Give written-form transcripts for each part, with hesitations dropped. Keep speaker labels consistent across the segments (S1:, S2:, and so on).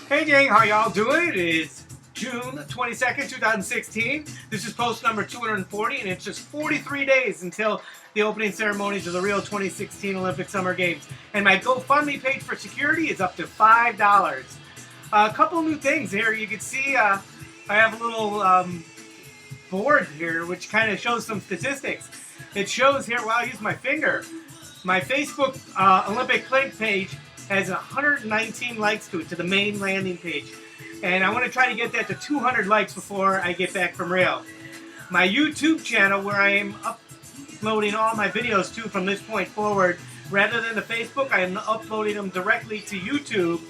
S1: Hey gang, how y'all doing? It is June 22nd, 2016. This is post number 240, and it's just 43 days until the opening ceremonies of the Rio 2016 Olympic Summer Games. And my GoFundMe page for security is up to $5. A couple new things here. You can see I have a little board here which kind of shows some statistics. It shows here, well, I'll use my finger. My Facebook Olympic link page has 119 likes to it, to the main landing page. And I want to try to get that to 200 likes before I get back from Rio. My YouTube channel, where I am uploading all my videos to from this point forward, rather than to Facebook, I am uploading them directly to YouTube.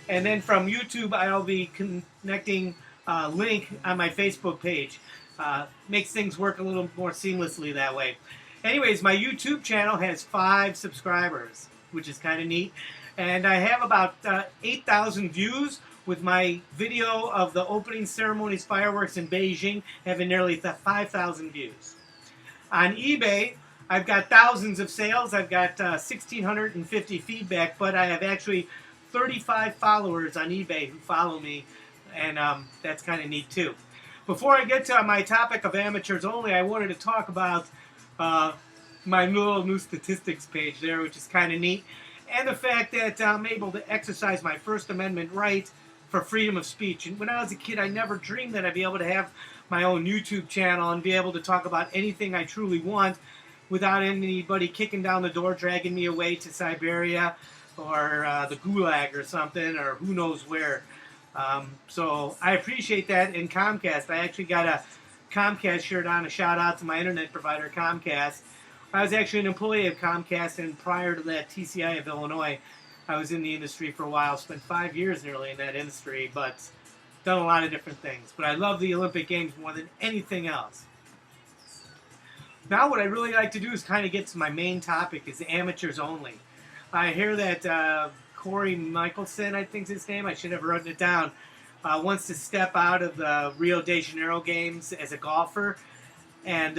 S1: And then from YouTube, I'll be connecting a link on my Facebook page. Makes things work a little more seamlessly that way. Anyways, my YouTube channel has 5 subscribers, which is kind of neat. And I have about 8,000 views, with my video of the opening ceremonies fireworks in Beijing having nearly 5,000 views. On eBay, I've got thousands of sales. I've got 1,650 feedback, but I have actually 35 followers on eBay who follow me, and that's kind of neat too. Before I get to my topic of amateurs only, I wanted to talk about my little new statistics page there, which is kind of neat. And the fact that I'm able to exercise my First Amendment right for freedom of speech. And when I was a kid, I never dreamed that I'd be able to have my own YouTube channel and be able to talk about anything I truly want without anybody kicking down the door, dragging me away to Siberia or the Gulag or something, or who knows where. So I appreciate that in Comcast. I actually got a Comcast shirt on, a shout out to my internet provider, Comcast. I was actually an employee of Comcast, and prior to that, TCI of Illinois. I was in the industry for a while, spent 5 years nearly in that industry, but done a lot of different things. But I love the Olympic Games more than anything else. Now what I really like to do is kind of get to my main topic, is amateurs only. I hear that Corey Michelson, I think's his name, I should have written it down, wants to step out of the Rio de Janeiro Games as a golfer, and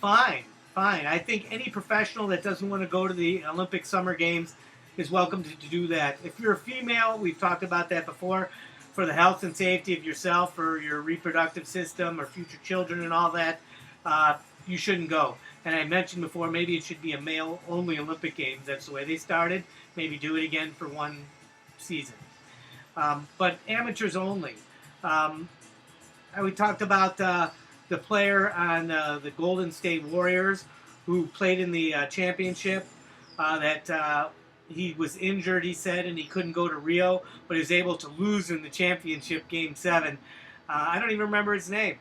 S1: fine. I think any professional that doesn't want to go to the Olympic Summer Games is welcome to do that. If you're a female, we've talked about that before, for the health and safety of yourself or your reproductive system or future children and all that, you shouldn't go. And I mentioned before, maybe it should be a male-only Olympic Games. That's the way they started. Maybe do it again for one season. But amateurs only. We talked about the player on the Golden State Warriors who played in the championship, that he was injured, he said, and he couldn't go to Rio, but he was able to lose in the championship Game 7. I don't even remember his name,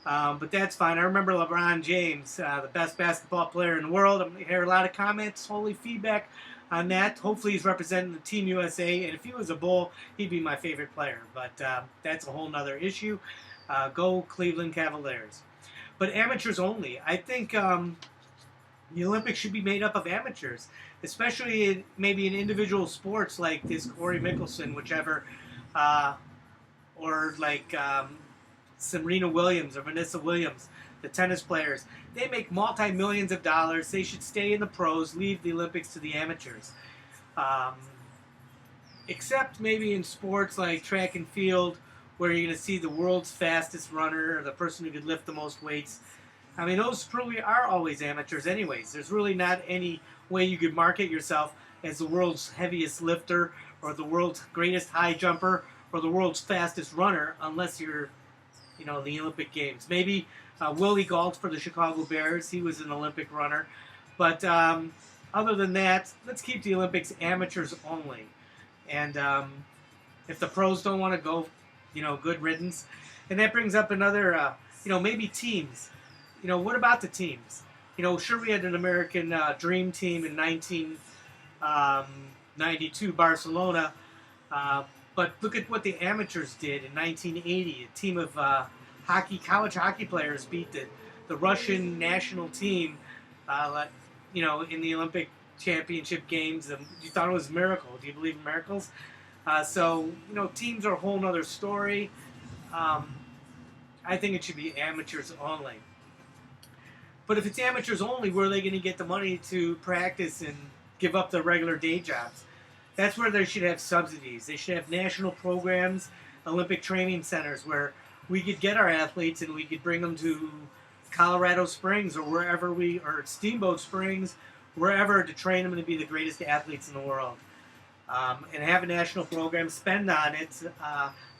S1: but that's fine. I remember LeBron James, the best basketball player in the world. I hear a lot of comments, holy feedback on that. Hopefully he's representing the Team USA, and if he was a Bull, he'd be my favorite player, but that's a whole nother issue. Go Cleveland Cavaliers. But amateurs only. I think the Olympics should be made up of amateurs, especially maybe in individual sports like this Corey Michelson, whichever, or like Serena Williams or Vanessa Williams, the tennis players. They make multi-millions of dollars. They should stay in the pros, leave the Olympics to the amateurs. Except maybe in sports like track and field, where you're going to see the world's fastest runner or the person who could lift the most weights. I mean, those truly are always amateurs anyways. There's really not any way you could market yourself as the world's heaviest lifter or the world's greatest high jumper or the world's fastest runner unless you're, the Olympic Games. Maybe Willie Gault for the Chicago Bears. He was an Olympic runner. But other than that, let's keep the Olympics amateurs only. And if the pros don't want to go, good riddance. And that brings up another, maybe teams. What about the teams? Sure, we had an American dream team in 1992, Barcelona. But look at what the amateurs did in 1980. A team of college hockey players beat the Russian national team, in the Olympic Championship games. You thought it was a miracle. Do you believe in miracles? So, teams are a whole nother story. I think it should be amateurs only. But if it's amateurs only, where are they going to get the money to practice and give up their regular day jobs? That's where they should have subsidies. They should have national programs, Olympic training centers, where we could get our athletes and we could bring them to Colorado Springs or wherever or Steamboat Springs, wherever, to train them to be the greatest athletes in the world. And have a national program, spend on it,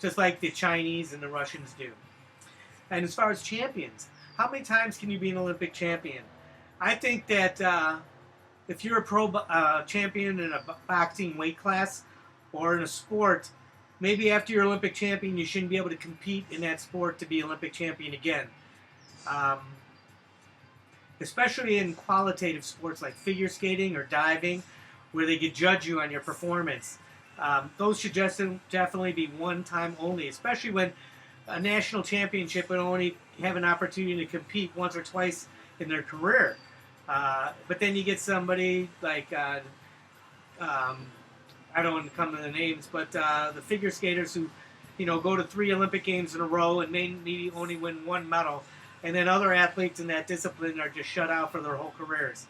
S1: just like the Chinese and the Russians do. And as far as champions, how many times can you be an Olympic champion? I think that if you're a pro champion in a boxing weight class or in a sport, maybe after you're Olympic champion, you shouldn't be able to compete in that sport to be Olympic champion again. Especially in qualitative sports like figure skating or diving, where they could judge you on your performance. Those should just definitely be one time only, especially when a national championship would only have an opportunity to compete once or twice in their career. But then you get somebody like, I don't want to come to the names, but the figure skaters who, go to 3 Olympic Games in a row and maybe only win 1 medal. And then other athletes in that discipline are just shut out for their whole careers.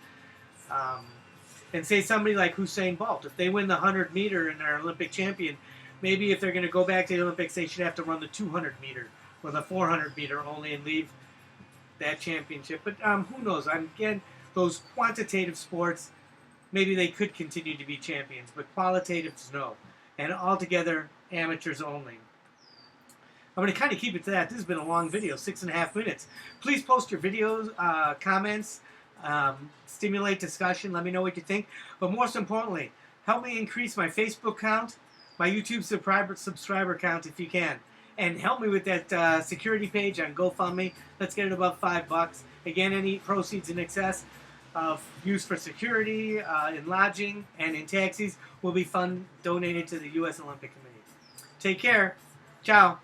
S1: And say somebody like Usain Bolt, if they win the 100 meter and are Olympic champion, maybe if they're going to go back to the Olympics, they should have to run the 200 meter or the 400 meter only and leave that championship. But who knows? Again, those quantitative sports, maybe they could continue to be champions, but qualitatives, no. And altogether, amateurs only. I'm going to kind of keep it to that. This has been a long video, 6.5 minutes. Please post your videos, comments, stimulate discussion. Let me know what you think. But most importantly, help me increase my Facebook count, my YouTube subscriber count if you can. And help me with that security page on GoFundMe. Let's get it above $5. Again, any proceeds in excess of use for security, in lodging, and in taxis will be donated to the U.S. Olympic Committee. Take care. Ciao.